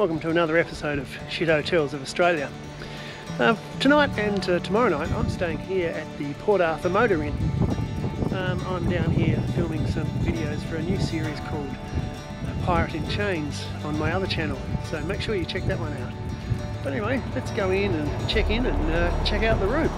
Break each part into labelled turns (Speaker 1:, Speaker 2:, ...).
Speaker 1: welcome to another episode of Shit Hotels of Australia. Tonight and tomorrow night I'm staying here at the Port Arthur Motor Inn. I'm down here filming some videos for a new series called Pirate in Chains on my other channel, so make sure you check that one out. But anyway, let's go in and check out the room.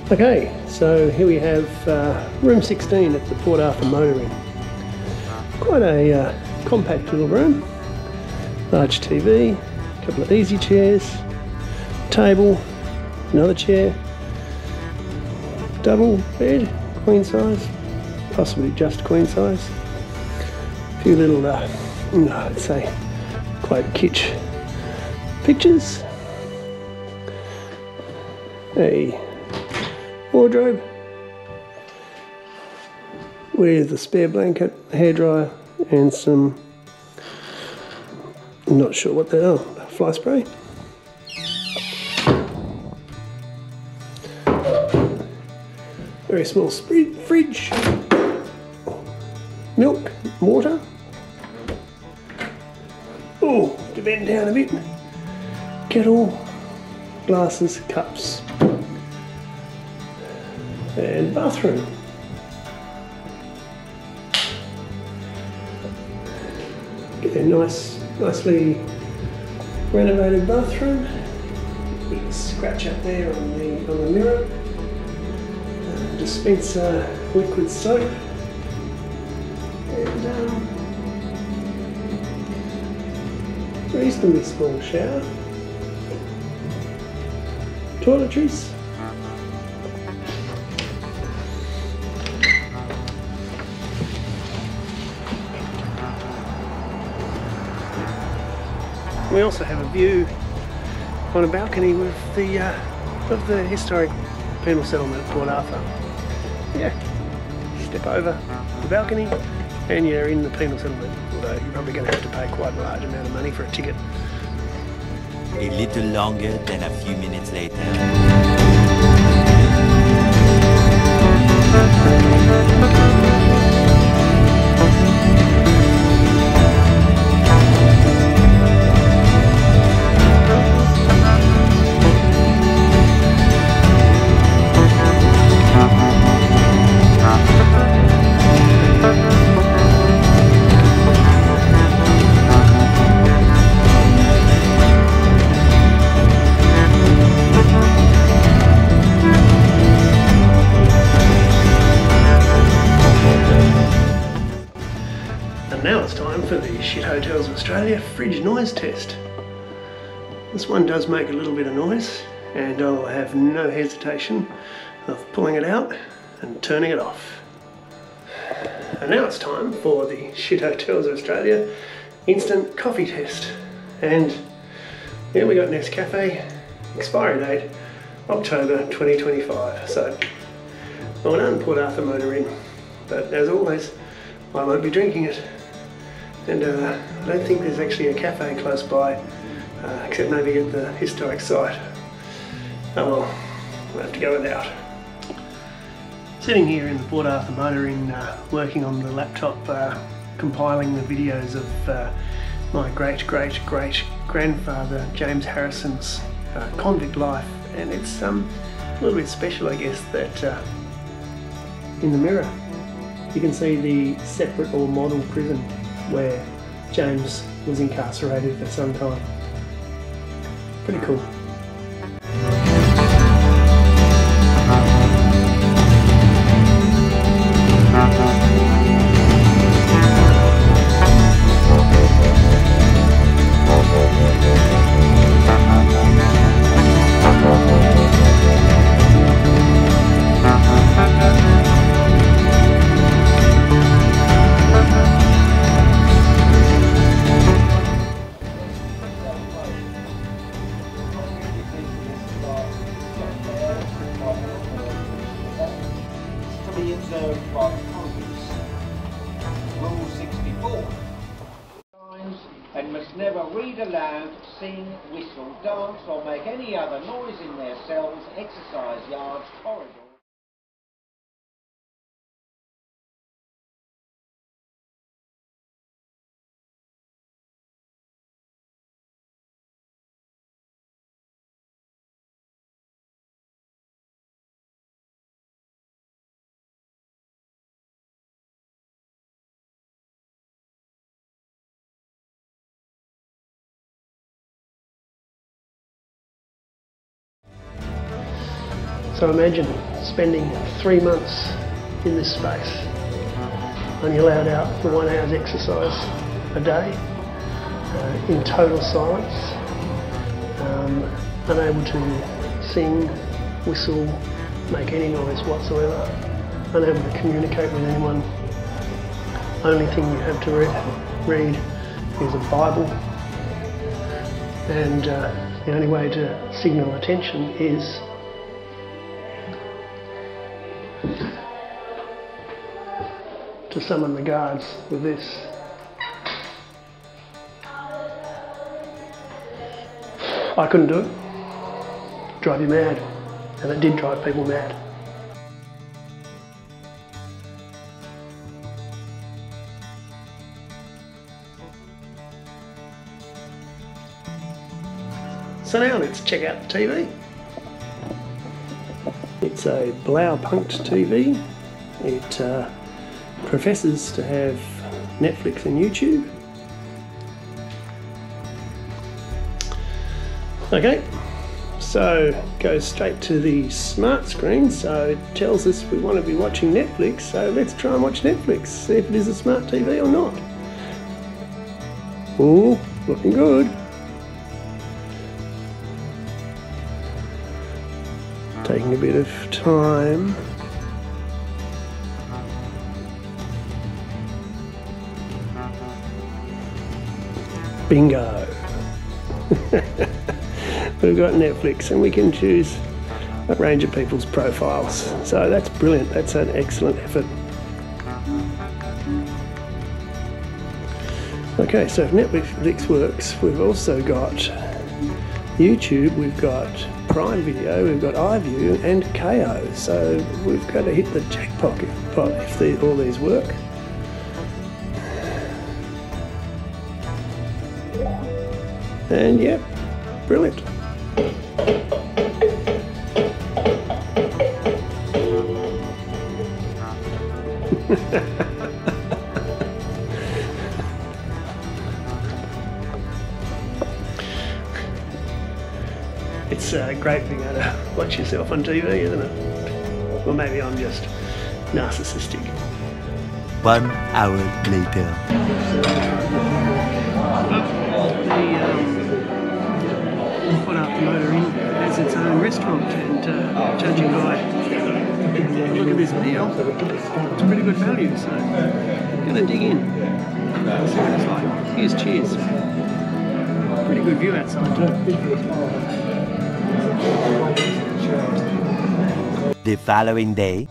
Speaker 1: Okay, so here we have room 16 at the Port Arthur Motor Inn. Quite a compact little room, large TV, a couple of easy chairs, table, another chair, double bed, queen size, possibly just queen size, a few little, I'd say quite kitsch pictures, a wardrobe with a spare blanket, hairdryer and some, I'm not sure what they are, fly spray. Very small fridge, milk, water. Oh, to bend down a bit. Kettle, glasses, cups. And bathroom. Get a nicely renovated bathroom. Bit of a scratch up there on the mirror. Dispenser liquid soap. And reasonably small shower. Toiletries. We also have a view on a balcony with of the historic penal settlement at Port Arthur. Yeah, step over the balcony and you're in the penal settlement, although you're probably going to have to pay quite a large amount of money for a ticket.
Speaker 2: A little longer than a few minutes later.
Speaker 1: Now it's time for the Shit Hotels of Australia fridge noise test. This one does make a little bit of noise and I'll have no hesitation of pulling it out and turning it off. And now it's time for the Shit Hotels of Australia instant coffee test. And here we got Nescafe, expiry date October 2025. So well done, Port Arthur Motor Inn. But as always, I won't be drinking it. And I don't think there's actually a cafe close by, except maybe at the historic site. Oh well, we'll have to go without. Sitting here in the Port Arthur Motor Inn, working on the laptop, compiling the videos of my great-great-great-grandfather James Harrison's convict life, and it's a little bit special, I guess, that in the mirror you can see the separate or model prison where James was incarcerated for some time. Pretty cool.
Speaker 3: Be observed by the convicts. Rule 64. And must never read aloud, sing, whistle, dance or make any other noise in their cells, exercise yards, corridors.
Speaker 1: So imagine spending 3 months in this space, only allowed out for 1 hour's exercise a day, in total silence, unable to sing, whistle, make any noise whatsoever, unable to communicate with anyone. Only thing you have to read is a Bible, and the only way to signal attention is to summon the guards with this. I couldn't do it. Drive you mad. And it did drive people mad. So now let's check out the TV. It's a Blaupunkt TV. It professes to have Netflix and YouTube. Okay, so goes straight to the smart screen, so it tells us we want to be watching Netflix, so let's try and watch Netflix, see if it is a smart TV or not. Ooh, looking good. Taking a bit of time. Bingo. We've got Netflix and we can choose a range of people's profiles. So that's brilliant. That's an excellent effort. Okay, so if Netflix works, we've also got YouTube, we've got Prime Video, we've got iView and KO. So we've got to hit the jackpot if all these work. And yep, brilliant. It's great being able to watch yourself on TV, isn't it? Or maybe I'm just narcissistic.
Speaker 2: 1 hour later.
Speaker 1: Put up the motor in as its own restaurant, and judging by the look of this video, it's pretty good value, so I'm going to dig in, see what it's like. Here's Cheers. Pretty good view outside too.
Speaker 2: The following day.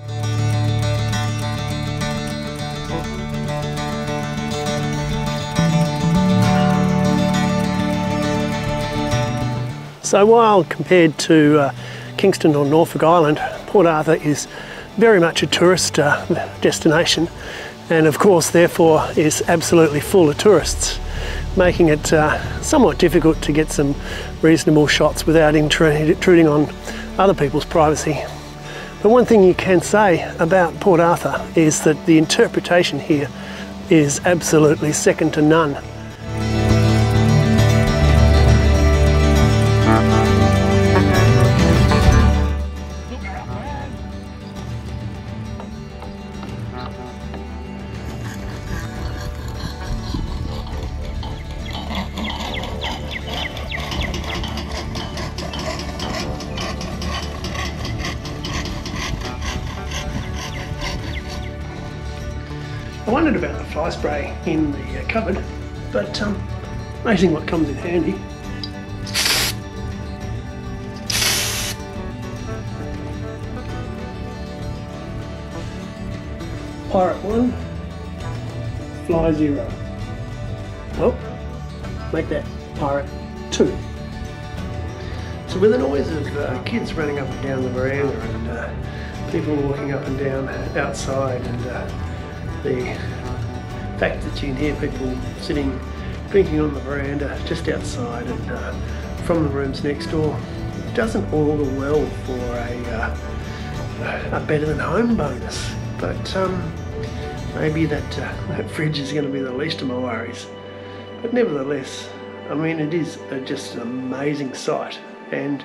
Speaker 1: So while compared to Kingston or Norfolk Island, Port Arthur is very much a tourist destination, and of course therefore is absolutely full of tourists, making it somewhat difficult to get some reasonable shots without intruding on other people's privacy. But one thing you can say about Port Arthur is that the interpretation here is absolutely second to none. wondered about the fly spray in the cupboard, but amazing what comes in handy. Pirate 1, fly 0. Oh, make that Pirate 2. So with the noise of kids running up and down the veranda and people walking up and down outside, and the fact that you can hear people sitting drinking on the veranda just outside and from the rooms next door, doesn't augur well for a better than home bonus. But maybe that fridge is going to be the least of my worries. But nevertheless, I mean, it is just an amazing sight. And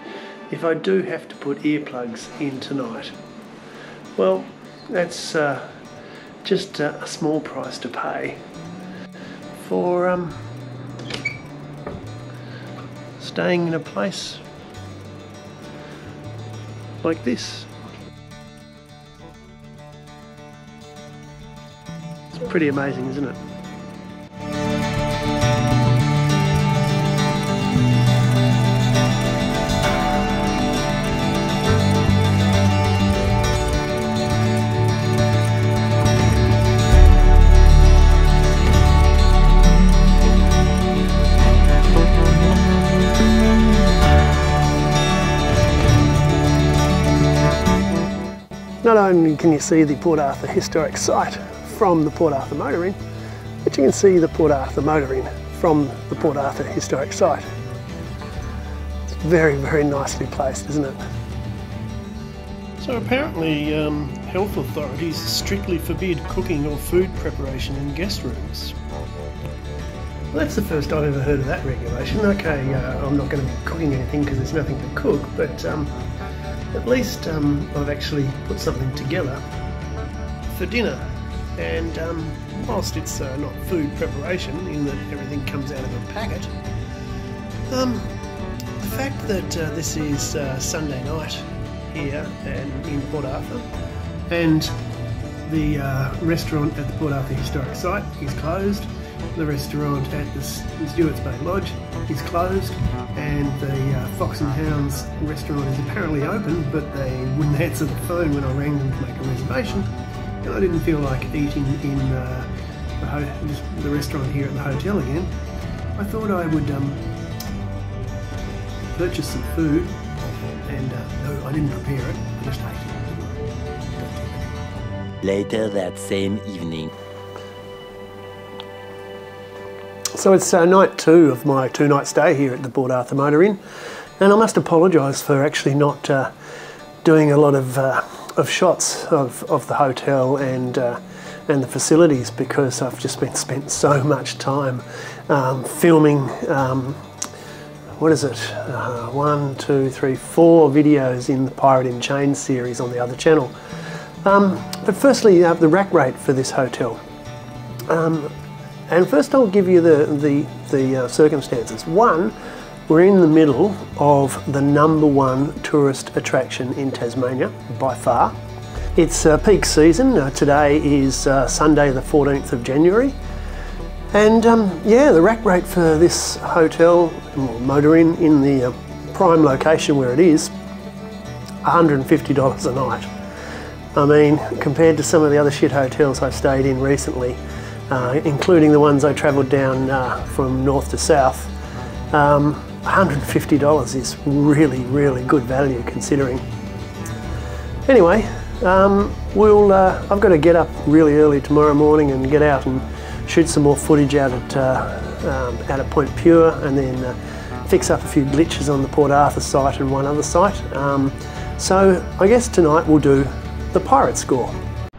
Speaker 1: if I do have to put earplugs in tonight, well, that's just a small price to pay for staying in a place like this. It's pretty amazing, isn't it? Not only can you see the Port Arthur historic site from the Port Arthur Motor Inn, but you can see the Port Arthur Motor Inn from the Port Arthur historic site. It's very, very nicely placed, isn't it? So apparently health authorities strictly forbid cooking or food preparation in guest rooms. Well, that's the first I've ever heard of that regulation. Okay, I'm not going to be cooking anything because there's nothing to cook, but at least I've actually put something together for dinner. And whilst it's not food preparation in that everything comes out of a packet, the fact that this is Sunday night here and in Port Arthur, and the restaurant at the Port Arthur historic site is closed, the restaurant at the Stewart's Bay Lodge is closed, and the Fox and Hounds restaurant is apparently open, but they wouldn't answer the phone when I rang them to make a reservation, and I didn't feel like eating in the restaurant here at the hotel again. I thought I would purchase some food, and no, I didn't prepare it, I just ate it.
Speaker 2: Later that same evening.
Speaker 1: So it's night 2 of my 2-night stay here at the Port Arthur Motor Inn, and I must apologise for actually not doing a lot of shots of the hotel and the facilities, because I've just spent so much time filming. What is it? 1, 2, 3, 4 videos in the Pirate in Chains series on the other channel. But firstly, the rack rate for this hotel. And first I'll give you the circumstances. One, we're in the middle of the #1 tourist attraction in Tasmania, by far. It's peak season. Today is Sunday the 14th of January. And yeah, the rack rate for this hotel, or Motor Inn, in the prime location where it is, $150 a night. I mean, compared to some of the other shit hotels I've stayed in recently, including the ones I travelled down from north to south, $150 is really, really good value considering. Anyway, I've got to get up really early tomorrow morning and get out and shoot some more footage out at Point Pure, and then fix up a few glitches on the Port Arthur site and one other site. So I guess tonight we'll do the pirate score.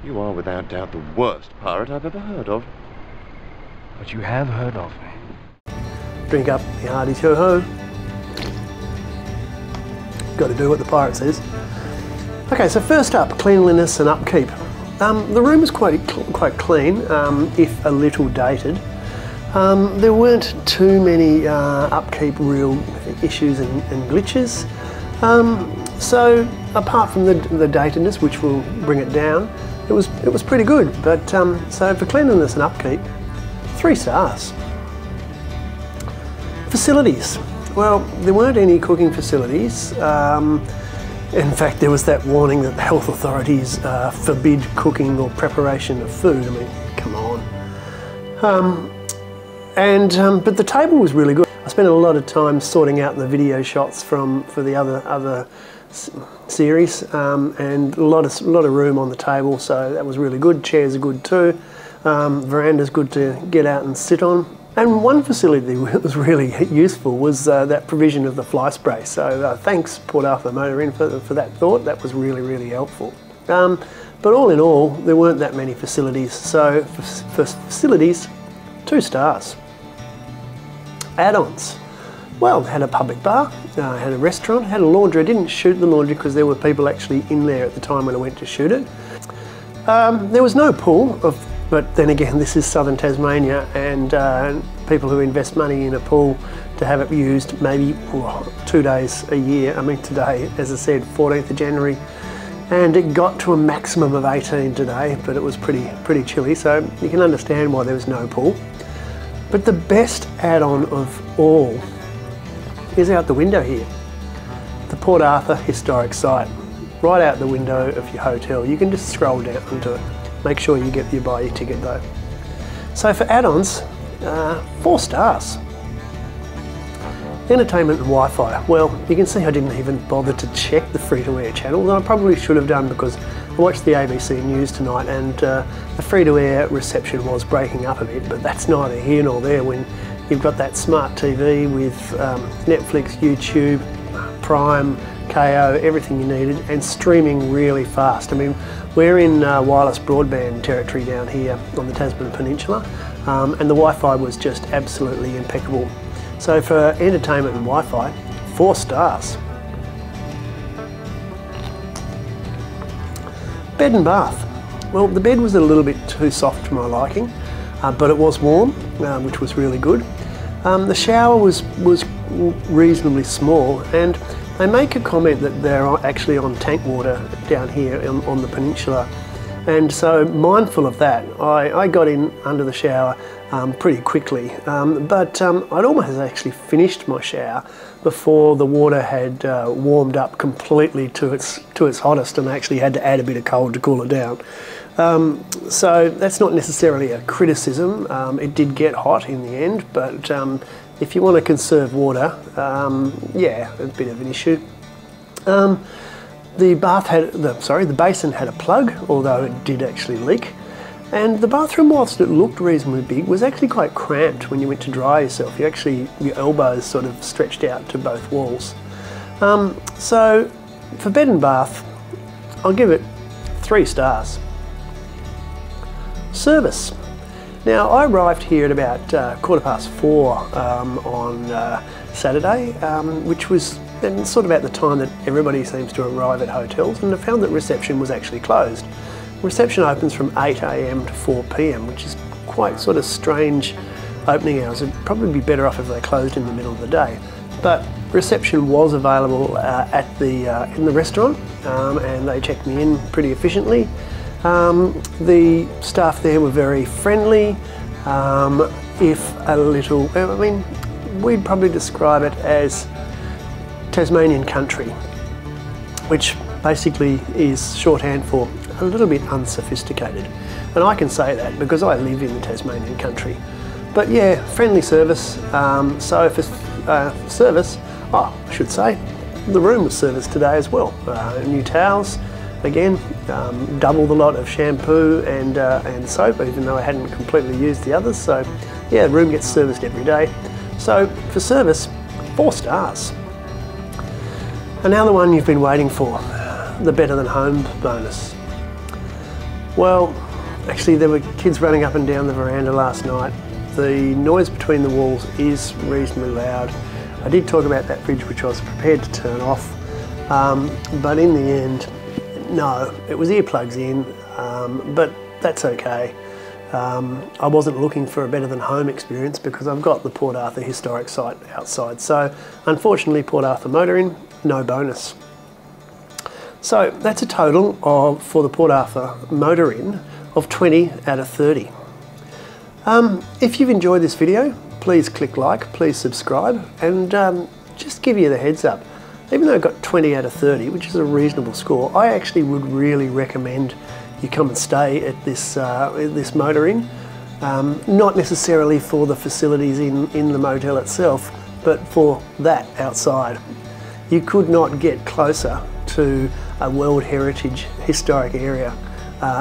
Speaker 4: You are without doubt the worst pirate I've ever heard of. But you have heard of me.
Speaker 1: Drink up, you hearties, ho-ho. Got to do what the pirate says. Okay, so first up, cleanliness and upkeep. The room is quite clean, if a little dated. There weren't too many upkeep real issues and glitches. So apart from the datedness, which will bring it down, it was pretty good. But so for cleanliness and upkeep, 3 stars. Facilities. Well, there weren't any cooking facilities. In fact, there was that warning that the health authorities forbid cooking or preparation of food. I mean, come on. But the table was really good. I spent a lot of time sorting out the video shots for the other series, and a lot of room on the table, so that was really good. Chairs are good too. Veranda's good to get out and sit on. And one facility that was really useful was that provision of the fly spray. So thanks Port Arthur Motor Inn for that thought. That was really, really helpful. But all in all, there weren't that many facilities. So for facilities, 2 stars. Add-ons. Well, had a public bar, had a restaurant, had a laundry. I didn't shoot the laundry because there were people actually in there at the time when I went to shoot it. There was no pool, but then again, this is southern Tasmania, and people who invest money in a pool to have it used maybe 2 days a year. I mean, today, as I said, 14th of January, and it got to a maximum of 18 today, but it was pretty chilly, so you can understand why there was no pool. But the best add-on of all is out the window here. The Port Arthur Historic Site. Right out the window of your hotel. You can just scroll down onto it. Make sure you buy your ticket though. So for add-ons, 4 stars. Entertainment and Wi-Fi. Well, you can see I didn't even bother to check the free-to-air channels, and I probably should have done because I watched the ABC News tonight, and the free-to-air reception was breaking up a bit, but that's neither here nor there when you've got that smart TV with Netflix, YouTube, Prime, KO, everything you needed, and streaming really fast. I mean, we're in wireless broadband territory down here on the Tasman Peninsula, and the Wi-Fi was just absolutely impeccable. So for entertainment and Wi-Fi, 4 stars. Bed and bath. Well, the bed was a little bit too soft for my liking, but it was warm, which was really good. The shower was reasonably small, and they make a comment that they're actually on tank water down here on the peninsula. And so, mindful of that, I got in under the shower pretty quickly, but I'd almost actually finished my shower before the water had warmed up completely to its hottest, and I actually had to add a bit of cold to cool it down. So that's not necessarily a criticism. It did get hot in the end, but if you want to conserve water, yeah, a bit of an issue. The basin had a plug, although it did actually leak. And the bathroom, whilst it looked reasonably big, was actually quite cramped when you went to dry yourself. Your elbows sort of stretched out to both walls. So for bed and bath, I'll give it 3 stars. Service. Now, I arrived here at about 4:15 on Saturday, which was sort of at the time that everybody seems to arrive at hotels, and I found that reception was actually closed. Reception opens from 8 AM to 4 PM, which is quite sort of strange opening hours. It'd probably be better off if they closed in the middle of the day. But reception was available in the restaurant, and they checked me in pretty efficiently. The staff there were very friendly, if a little, I mean, we'd probably describe it as Tasmanian country, which basically is shorthand for a little bit unsophisticated. And I can say that because I live in the Tasmanian country. But yeah, friendly service. So for service, I should say, the room was serviced today as well. New towels, again, double the lot of shampoo and soap, even though I hadn't completely used the others. So yeah, the room gets serviced every day. So for service, 4 stars. And now the one you've been waiting for, the better than home bonus. Well, actually there were kids running up and down the veranda last night. The noise between the walls is reasonably loud. I did talk about that fridge, which I was prepared to turn off, but in the end, no, it was earplugs in, but that's okay. I wasn't looking for a better than home experience because I've got the Port Arthur Historic Site outside. So unfortunately, Port Arthur Motor Inn, no bonus. So that's a total of, for the Port Arthur Motor Inn, of 20 out of 30. If you've enjoyed this video, please click like, please subscribe, and just give you the heads up. Even though I got 20 out of 30, which is a reasonable score, I actually would really recommend you come and stay at this motor inn. Not necessarily for the facilities in the motel itself, but for that outside. You could not get closer to a World Heritage historic area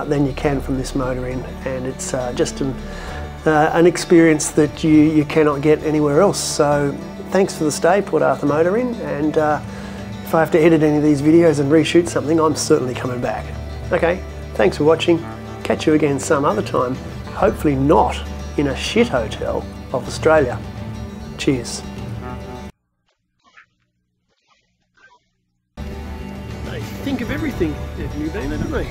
Speaker 1: than you can from this motor inn, and it's just an experience that you cannot get anywhere else. So thanks for the stay, Port Arthur Motor Inn, and if I have to edit any of these videos and reshoot something, I'm certainly coming back. Okay, thanks for watching. Catch you again some other time, hopefully not in a shit hotel of Australia. Cheers. They think of everything, if you've been there, don't they?